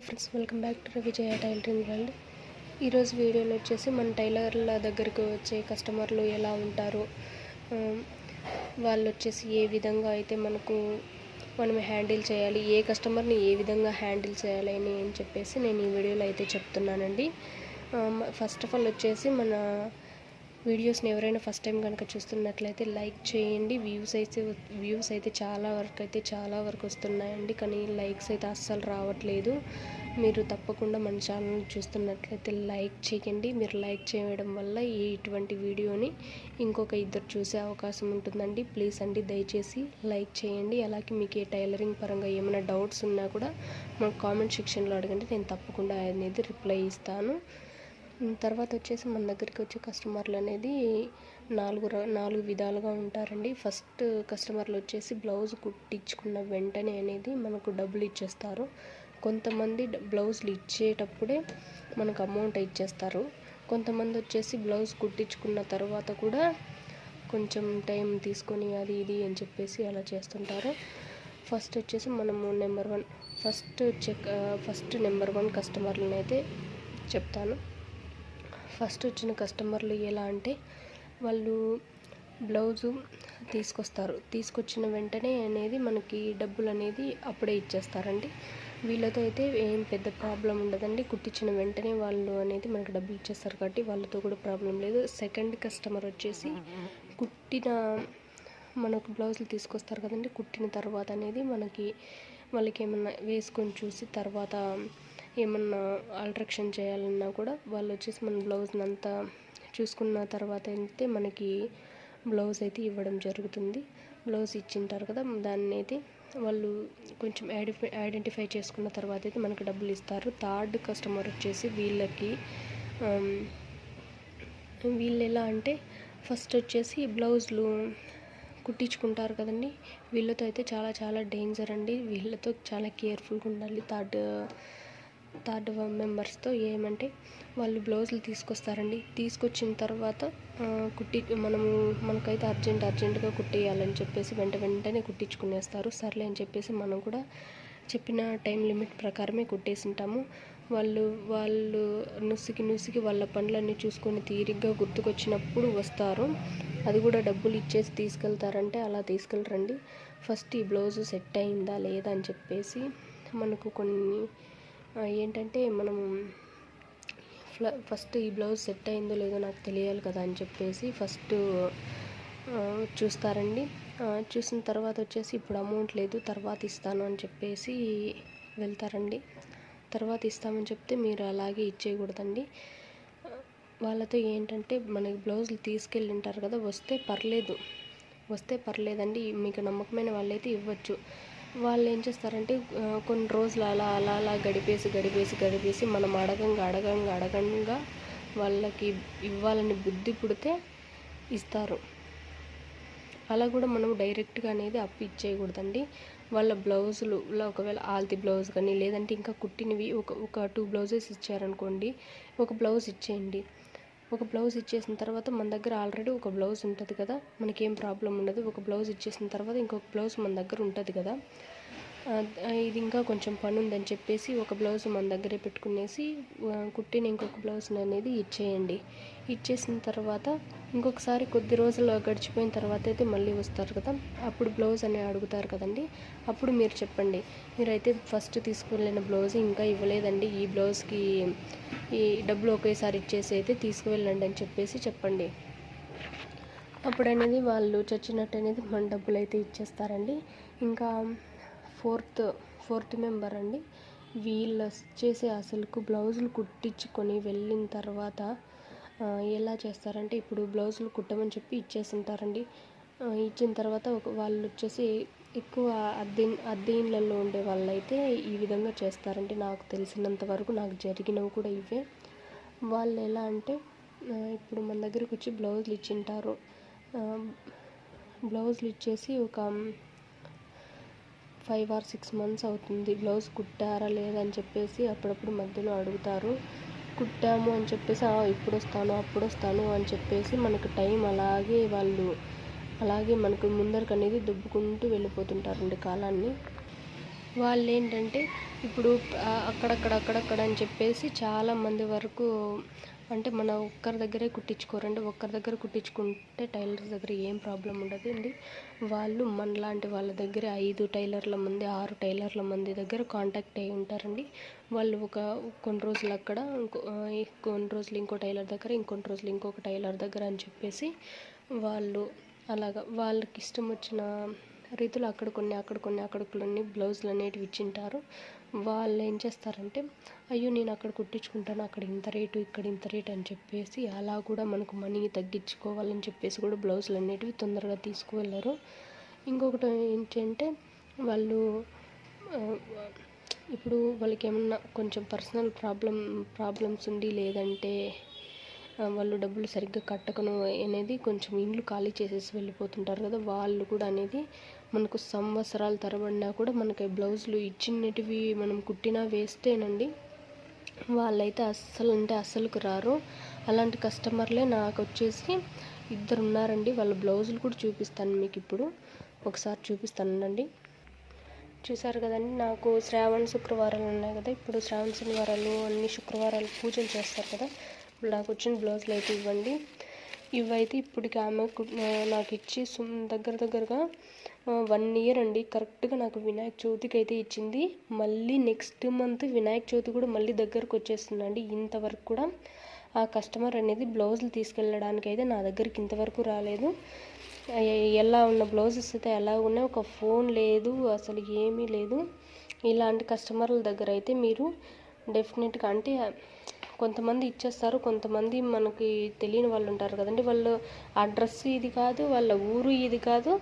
Friends, welcome back to Vijaya tailoring world. ఈరోజు వీడియోలో వచ్చేసి మన టైలర్ల దగ్గరకు వచ్చే కస్టమర్లు ఎలా ఉంటారు, వాళ్ళు వచ్చేసి ఏ విధంగా అయితే మనం హ్యాండిల్ చేయాలి, ఏ కస్టమర్ని ఏ విధంగా హ్యాండిల్ చేయాలి అని చెప్పేసి నేను ఈ వీడియోలో అయితే చెప్తున్నానండి. ఫస్ట్ ఆఫ్ ఆల్ వచ్చేసి మన వీడియోస్ని ఎవరైనా ఫస్ట్ టైం కనుక చూస్తున్నట్లయితే లైక్ చేయండి. వ్యూస్ అయితే చాలా వరకు వస్తున్నాయండి, కానీ లైక్స్ అయితే అస్సలు రావట్లేదు. మీరు తప్పకుండా మన ఛానల్ చూస్తున్నట్లయితే లైక్ చేయండి. మీరు లైక్ చేయడం వల్ల ఇటువంటి వీడియోని ఇంకొక ఇద్దరు చూసే అవకాశం ఉంటుందండి. ప్లీజ్ అండి, దయచేసి లైక్ చేయండి. అలాగే మీకు ఏ టైలరింగ్ పరంగా ఏమైనా డౌట్స్ ఉన్నా కూడా మన కామెంట్ సెక్షన్లో అడగండి, నేను తప్పకుండా అనేది రిప్లై ఇస్తాను. తర్వాత వచ్చేసి మన దగ్గరికి వచ్చే కస్టమర్లు అనేది నాలుగు విధాలుగా ఉంటారండి. ఫస్ట్ కస్టమర్లు వచ్చేసి బ్లౌజ్ కుట్టించుకున్న వెంటనే అనేది మనకు డబ్బులు ఇచ్చేస్తారు. కొంతమంది బ్లౌజులు ఇచ్చేటప్పుడే మనకు అమౌంట్ ఇచ్చేస్తారు. కొంతమంది వచ్చేసి బ్లౌజ్ కుట్టించుకున్న తర్వాత కూడా కొంచెం టైం తీసుకొని అది ఇది అని చెప్పేసి అలా చేస్తుంటారు. ఫస్ట్ వచ్చేసి మనము ఫస్ట్ నెంబర్ వన్ కస్టమర్లను అయితే చెప్తాను. ఫస్ట్ వచ్చిన కస్టమర్లు ఎలా అంటే, వాళ్ళు బ్లౌజు తీసుకొచ్చిన వెంటనే అనేది మనకి డబ్బులు అనేది అప్పుడే ఇచ్చేస్తారండి. వీళ్ళతో అయితే ఏం పెద్ద ప్రాబ్లం ఉండదండి. కుట్టించిన వెంటనే వాళ్ళు అనేది మనకి డబ్బులు ఇచ్చేస్తారు కాబట్టి వాళ్ళతో కూడా ప్రాబ్లం లేదు. సెకండ్ కస్టమర్ వచ్చేసి మనకు బ్లౌజులు తీసుకొస్తారు కదండి, కుట్టిన తర్వాత అనేది వాళ్ళకి ఏమన్నా వేసుకొని చూసి తర్వాత ఏమన్నా ఆల్ట్రేషన్ చేయాలన్నా కూడా వాళ్ళు వచ్చేసి మన బ్లౌజ్ని అంతా చూసుకున్న తర్వాత అయితే మనకి బ్లౌజ్ అయితే ఇవ్వడం జరుగుతుంది. బ్లౌజ్ ఇచ్చింటారు కదా, దాన్ని అయితే వాళ్ళు కొంచెం ఐడెంటిఫై చేసుకున్న తర్వాత అయితే మనకు డబ్బులు ఇస్తారు. థర్డ్ కస్టమర్ వచ్చేసి వీళ్ళు ఎలా అంటే, ఫస్ట్ వచ్చేసి బ్లౌజులు కుట్టించుకుంటారు కదండి, వీళ్ళతో అయితే చాలా డేంజర్ అండి. వీళ్ళతో చాలా కేర్ఫుల్గా ఉండాలి. థర్డ్ మెంబర్స్తో ఏమంటే, వాళ్ళు బ్లౌజులు తీసుకొస్తారండి. తీసుకొచ్చిన తర్వాత మనకైతే అర్జెంటుగా కుట్టేయాలని చెప్పేసి వెంటనే కుట్టించుకునేస్తారు. సర్లే అని చెప్పేసి మనం కూడా చెప్పిన టైం లిమిట్ ప్రకారమే కుట్టేసింటాము. వాళ్ళు నుసికి వాళ్ళ పనులన్నీ చూసుకొని తీరిగ్గా గుర్తుకొచ్చినప్పుడు వస్తారు. అది కూడా డబ్బులు ఇచ్చేసి తీసుకెళ్తారంటే అలా తీసుకెళ్ళరండి. ఫస్ట్ ఈ బ్లౌజు సెట్ అయిందా లేదా అని చెప్పేసి మనకు కొన్ని ఏంటంటే, మనము ఫస్ట్ ఈ బ్లౌజ్ సెట్ అయిందో లేదో నాకు తెలియాలి కదా అని చెప్పేసి ఫస్ట్ చూస్తారండి. చూసిన తర్వాత వచ్చేసి ఇప్పుడు అమౌంట్ లేదు, తర్వాత ఇస్తాను అని చెప్పేసి వెళ్తారండి. తర్వాత ఇస్తామని చెప్తే మీరు అలాగే ఇచ్చేయకూడదండి. వాళ్ళతో ఏంటంటే, మనకి బ్లౌజులు తీసుకెళ్ళింటారు కదా, వస్తే పర్లేదండి, మీకు నమ్మకమైన వాళ్ళైతే ఇవ్వచ్చు. వాళ్ళు ఏం చేస్తారంటే, కొన్ని రోజులు అలా గడిపేసి మనం అడగంగా వాళ్ళకి ఇవ్వాలని బుద్ధి పుడితే ఇస్తారు. అలా కూడా మనం డైరెక్ట్గా అనేది అప్పు ఇచ్చేయకూడదండి. వాళ్ళ బ్లౌజులు ఒకవేళ ఆల్తి బ్లౌజ్ కానీ లేదంటే ఇంకా కుట్టినవి ఒక 2 బ్లౌజెస్ ఇచ్చారనుకోండి, ఒక బ్లౌజ్ ఇచ్చేయండి. ఒక బ్లౌజ్ ఇచ్చేసిన తర్వాత మన దగ్గర ఆల్రెడీ ఒక బ్లౌజ్ ఉంటుంది కదా, మనకేం ప్రాబ్లం ఉండదు. ఒక బ్లౌజ్ ఇచ్చేసిన తర్వాత ఇంకొక బ్లౌజ్ మన దగ్గర ఉంటుంది కదా, ఇది ఇంకా కొంచెం పని ఉందని చెప్పేసి ఒక బ్లౌజ్ మన దగ్గరే పెట్టుకునేసి కుట్టిన ఇంకొక బ్లౌజ్ని అనేది ఇచ్చేయండి. ఇచ్చేసిన తర్వాత ఇంకొకసారి కొద్ది రోజులు గడిచిపోయిన తర్వాత అయితే మళ్ళీ వస్తారు కదా, అప్పుడు బ్లౌజ్ అని అడుగుతారు కదండి. అప్పుడు మీరు చెప్పండి, మీరైతే ఫస్ట్ తీసుకువెళ్ళిన బ్లౌజ్ ఇంకా ఇవ్వలేదండి, ఈ బ్లౌజ్కి ఈ డబ్బులు ఒకేసారి ఇచ్చేసి అయితే తీసుకువెళ్ళండి అని చెప్పేసి చెప్పండి. అప్పుడు అనేది వాళ్ళు చచ్చినట్టు అనేది మన డబ్బులు అయితే ఇచ్చేస్తారండి. ఇంకా ఫోర్త్ మెంబర్ అండి, వీళ్ళు చేసే అసలుకు బ్లౌజులు కుట్టించుకొని వెళ్ళిన తర్వాత ఎలా చేస్తారంటే, ఇప్పుడు బ్లౌజులు కుట్టమని చెప్పి ఇచ్చేసింటారండి. ఇచ్చిన తర్వాత వాళ్ళు వచ్చేసి ఎక్కువ అద్దె ఇళ్ళల్లో ఉండే వాళ్ళైతే ఈ విధంగా చేస్తారండి. నాకు తెలిసినంత వరకు నాకు జరిగినవి కూడా ఇవే. వాళ్ళు ఎలా అంటే, ఇప్పుడు మన దగ్గరికి వచ్చి బ్లౌజులు ఇచ్చింటారు. బ్లౌజులు ఇచ్చేసి ఒక 5 or 6 months అవుతుంది. బ్లౌజ్ కుట్టారా లేదని చెప్పేసి అప్పుడప్పుడు మధ్యలో అడుగుతారు. కుట్టాము అని చెప్పేసి ఇప్పుడు వస్తాను అప్పుడు వస్తాను అని చెప్పేసి మనకు టైం అలాగే మనకు ముందరకు అనేది దుబ్బుకుంటూ వెళ్ళిపోతుంటారండి కాలాన్ని. వాళ్ళు ఏంటంటే ఇప్పుడు అక్కడక్కడ అని చెప్పేసి చాలామంది వరకు అంటే మన ఒక్కరి దగ్గరే కుట్టించుకోరండి. ఒక్కరి దగ్గర కుట్టించుకుంటే టైలర్ దగ్గర ఏం ప్రాబ్లం ఉండదు అండి. వాళ్ళు మనలాంటి వాళ్ళ దగ్గర 5 టైలర్ల మంది 6 టైలర్ల మంది దగ్గర కాంటాక్ట్ అయ్యి ఉంటారండి. వాళ్ళు కొన్ని రోజులు అక్కడ కొన్ని రోజులు ఇంకో టైలర్ దగ్గర, ఇంకొన్ని రోజులు ఇంకొక టైలర్ దగ్గర అని చెప్పేసి వాళ్ళు అలాగా వాళ్ళకి ఇష్టం వచ్చిన రీతిలో అక్కడ కొన్ని బ్లౌజులు అనేటివి ఇచ్చింటారు. వాళ్ళు ఏం చేస్తారంటే అయ్యో నేను అక్కడ కుట్టించుకుంటాను, అక్కడ ఇంత రేటు ఇక్కడ ఇంత రేటు అని చెప్పేసి అలా కూడా మనకు మనీ తగ్గించుకోవాలని చెప్పేసి కూడా బ్లౌజులు అనేటివి తొందరగా తీసుకువెళ్ళరు. ఇంకొకటి ఏంటంటే వాళ్ళు ఇప్పుడు వాళ్ళకి ఏమన్నా కొంచెం పర్సనల్ ప్రాబ్లమ్స్ ఉండి లేదంటే వాళ్ళు డబ్బులు సరిగ్గా కట్టకను అనేది కొంచెం ఇండ్లు ఖాళీ చేసేసి వెళ్ళిపోతుంటారు కదా, వాళ్ళు కూడా అనేది మనకు సంవత్సరాల తరబడినా కూడా మనకి బ్లౌజులు ఇచ్చినటివి మనం కుట్టినా వేస్టేనండి. వాళ్ళైతే అస్సలుకు రారు. అలాంటి కస్టమర్లే నాకు వచ్చేసి 2 ఉన్నారండి. వాళ్ళ బ్లౌజులు కూడా చూపిస్తాను మీకు ఇప్పుడు. ఒకసారి చూపిస్తానండి. చూసారు కదండి, నాకు శ్రావణ శుక్రవారాలు ఉన్నాయి కదా, ఇప్పుడు శ్రావణ శనివారాలు అన్ని శుక్రవారాలు పూజలు చేస్తారు కదా, నాకు వచ్చిన బ్లౌజులు అయితే ఇవ్వండి. ఇవైతే ఇప్పటికి ఆమె నాకు ఇచ్చి దగ్గరగా 1 ఇయర్ అండి. కరెక్ట్గా నాకు వినాయక చవితికి అయితే ఇచ్చింది. మళ్ళీ నెక్స్ట్ మంత్ వినాయక చవితి కూడా మళ్ళీ దగ్గరకు వచ్చేస్తుందండి. ఇంతవరకు కూడా ఆ కస్టమర్ అనేది బ్లౌజులు తీసుకెళ్ళడానికి అయితే నా దగ్గరికి ఇంతవరకు రాలేదు. ఎలా ఉన్న బ్లౌజెస్ అయితే ఎలా ఉన్నాయి, ఒక ఫోన్ లేదు, అసలు ఏమీ లేదు. ఇలాంటి కస్టమర్ల దగ్గర అయితే మీరు డెఫినెట్గా అంటే కొంతమంది ఇచ్చేస్తారు, కొంతమంది మనకి తెలియని వాళ్ళు ఉంటారు కదండి. వాళ్ళు అడ్రస్ ఇది కాదు, వాళ్ళ ఊరు ఇది కాదు,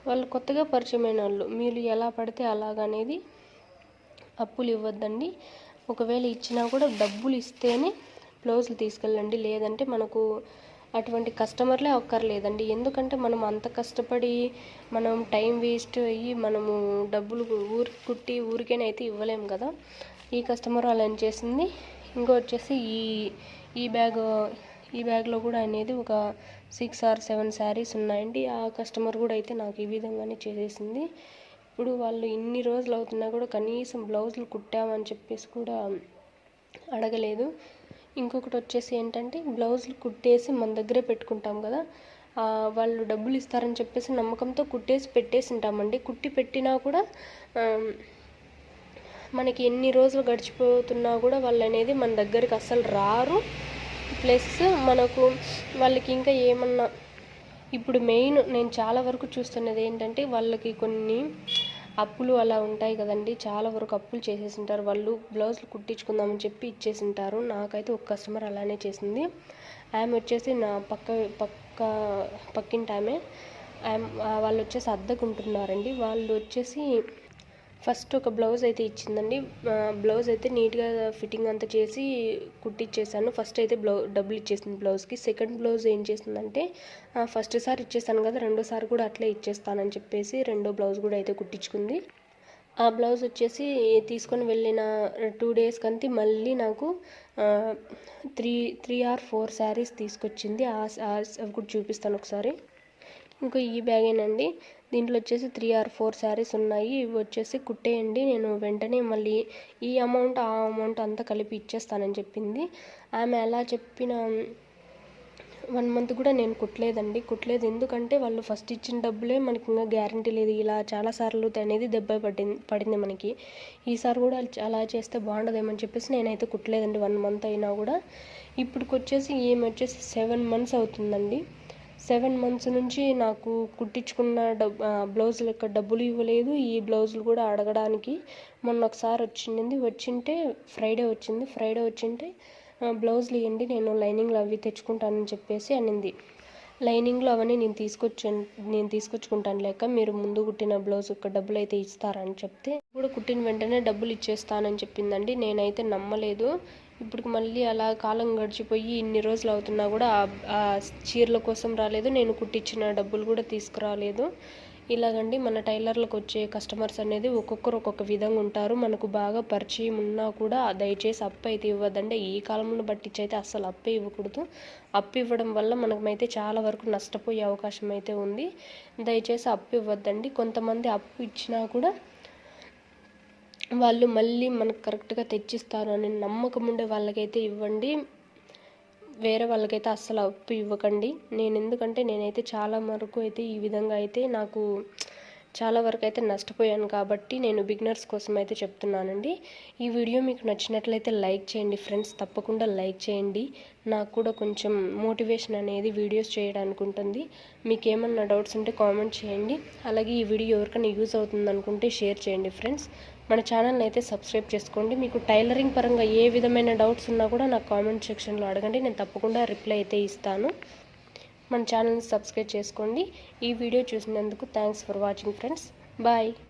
వాళ్ళు కొత్తగా పరిచయమైన వాళ్ళు. మీరు ఎలా పడితే అలాగనేది అప్పులు ఇవ్వద్దండి. ఒకవేళ ఇచ్చినా కూడా డబ్బులు ఇస్తేనే బ్లౌజులు తీసుకెళ్ళండి. లేదంటే మనకు అటువంటి కస్టమర్లే అక్కర్లేదండి. ఎందుకంటే మనం అంత కష్టపడి మనం టైం వేస్ట్ అయ్యి మనము డబ్బులు కుట్టి ఊరికేనైతే ఇవ్వలేము కదా. ఈ కస్టమర్ అలా చేసింది. ఇంకో వచ్చేసి ఈ బ్యాగ్లో కూడా అనేది ఒక 6 or 7 శారీస్ ఉన్నాయండి. ఆ కస్టమర్ కూడా అయితే నాకు ఈ విధంగానే చేసేసింది. ఇప్పుడు వాళ్ళు ఇన్ని రోజులు అవుతున్నా కూడా కనీసం బ్లౌజులు కుట్టామని చెప్పేసి కూడా అడగలేదు. ఇంకొకటి వచ్చేసి ఏంటంటే బ్లౌజులు కుట్టేసి మన దగ్గరే పెట్టుకుంటాం కదా, వాళ్ళు డబ్బులు ఇస్తారని చెప్పేసి నమ్మకంతో కుట్టేసి పెట్టేసి ఉంటామండి. కుట్టి పెట్టినా కూడా మనకి ఎన్ని రోజులు గడిచిపోతున్నా కూడా వాళ్ళు అనేది మన దగ్గరికి అస్సలు రారు. ప్లస్ మనకు వాళ్ళకి ఇంకా ఏమన్నా ఇప్పుడు మెయిన్ నేను చాలా వరకు చూస్తున్నది ఏంటంటే వాళ్ళకి కొన్ని అప్పులు అలా ఉంటాయి కదండి, చాలా వరకు అప్పులు చేసేసి ఉంటారు. వాళ్ళు బ్లౌజులు కుట్టించుకుందామని చెప్పి ఇచ్చేసి ఉంటారు. నాకైతే ఒక కస్టమర్ అలానే చేసింది. ఆమె వచ్చేసి నా పక్కింటి ఆమె వాళ్ళు వచ్చేసి అద్దెకుంటున్నారండి. వాళ్ళు వచ్చేసి ఫస్ట్ ఒక బ్లౌజ్ అయితే ఇచ్చిందండి. బ్లౌజ్ అయితే నీట్గా ఫిట్టింగ్ అంతా చేసి కుట్టిచ్చేసాను. ఫస్ట్ అయితే డబ్బులు ఇచ్చేసింది బ్లౌజ్కి. సెకండ్ బ్లౌజ్ ఏం చేసిందంటే ఫస్ట్ సారి ఇచ్చేసాను కదా, రెండోసారి కూడా అట్లే ఇచ్చేస్తానని చెప్పేసి రెండో బ్లౌజ్ కూడా అయితే కుట్టించుకుంది. ఆ బ్లౌజ్ వచ్చేసి తీసుకొని వెళ్ళిన 2 days కంతి మళ్ళీ నాకు 3 or 4 శారీస్ తీసుకొచ్చింది. అవి కూడా చూపిస్తాను ఒకసారి. ఇంకో ఈ బ్యాగేనండి, దీంట్లో వచ్చేసి 3 or 4 శారీస్ ఉన్నాయి. ఇవి వచ్చేసి కుట్టేయండి, నేను వెంటనే మళ్ళీ ఈ అమౌంట్ ఆ అమౌంట్ అంతా కలిపి ఇచ్చేస్తానని చెప్పింది. ఆమె అలా చెప్పిన 1 month కూడా నేను కుట్టలేదు. ఎందుకంటే వాళ్ళు ఫస్ట్ ఇచ్చిన డబ్బులే మనకి ఇంకా గ్యారంటీ లేదు. ఇలా చాలాసార్లు అనేది దెబ్బ పడింది మనకి. ఈసారి కూడా అలా చేస్తే బాగుండదేమని చెప్పేసి నేనైతే కుట్టలేదండి 1 month అయినా కూడా. ఇప్పటికొచ్చేసి ఈమె వచ్చేసి 7 months అవుతుందండి. 7 months నుంచి నాకు కుట్టించుకున్న బ్లౌజులు యొక్క డబ్బులు ఇవ్వలేదు. ఈ బ్లౌజులు కూడా అడగడానికి మొన్న ఒకసారి వచ్చింటే ఫ్రైడే వచ్చింటే బ్లౌజులు ఇవ్వండి, నేను లైనింగ్లు అవి తెచ్చుకుంటానని చెప్పేసి అనింది. లైనింగ్లు అవన్నీ నేను తీసుకొచ్చుకుంటాను లేక మీరు ముందు కుట్టిన బ్లౌజ్ యొక్క డబ్బులు అయితే ఇస్తారని చెప్తే కూడా కుట్టిన వెంటనే డబ్బులు ఇచ్చేస్తానని చెప్పిందండి. నేనైతే నమ్మలేదు. ఇప్పుడు మళ్ళీ అలా కాలం గడిచిపోయి ఇన్ని రోజులు అవుతున్నా కూడా ఆ చీరల కోసం రాలేదు, నేను కుట్టించిన డబ్బులు కూడా తీసుకురాలేదు. ఇలాగండి మన టైలర్లకు వచ్చే కస్టమర్స్ అనేది ఒక్కొక్కరు ఒక్కొక్క విధంగా ఉంటారు. మనకు బాగా పరిచయం ఉన్నా కూడా దయచేసి అప్పు అయితే ఇవ్వద్దండి. ఈ కాలంలో బట్టించైతే అస్సలు అప్పే ఇవ్వకూడదు. అప్పు ఇవ్వడం వల్ల మనమైతే చాలా వరకు నష్టపోయే అవకాశం అయితే ఉంది. దయచేసి అప్పు ఇవ్వద్దండి. కొంతమంది అప్పు ఇచ్చినా కూడా వాళ్ళు మళ్ళీ మనకు కరెక్ట్గా తెచ్చిస్తారు అని నమ్మకం ఉండే వాళ్ళకైతే ఇవ్వండి. వేరే వాళ్ళకైతే అస్సలు అప్పు ఇవ్వకండి. ఎందుకంటే నేనైతే చాలా వరకు అయితే ఈ విధంగా అయితే నాకు చాలా వరకు అయితే నష్టపోయాను కాబట్టి నేను బిగినర్స్ కోసం అయితే చెప్తున్నానండి. ఈ వీడియో మీకు నచ్చినట్లయితే లైక్ చేయండి ఫ్రెండ్స్, తప్పకుండా లైక్ చేయండి. నాకు కూడా కొంచెం మోటివేషన్ అనేది వీడియోస్ చేయడానికి ఉంటుంది. మీకు ఏమన్నా డౌట్స్ ఉంటే కామెంట్ చేయండి. అలాగే ఈ వీడియో ఎవరికైనా యూజ్ అవుతుంది అనుకుంటే షేర్ చేయండి ఫ్రెండ్స్. మన ఛానల్ని అయితే సబ్స్క్రైబ్ చేసుకోండి. మీకు టైలరింగ్ పరంగా ఏ విధమైన డౌట్స్ ఉన్నా కూడా నాకు కామెంట్ సెక్షన్లో అడగండి, నేను తప్పకుండా రిప్లై అయితే ఇస్తాను. మన ఛానల్ని సబ్స్క్రైబ్ చేసుకోండి. ఈ వీడియో చూసినందుకు thanks for watching friends. Bye.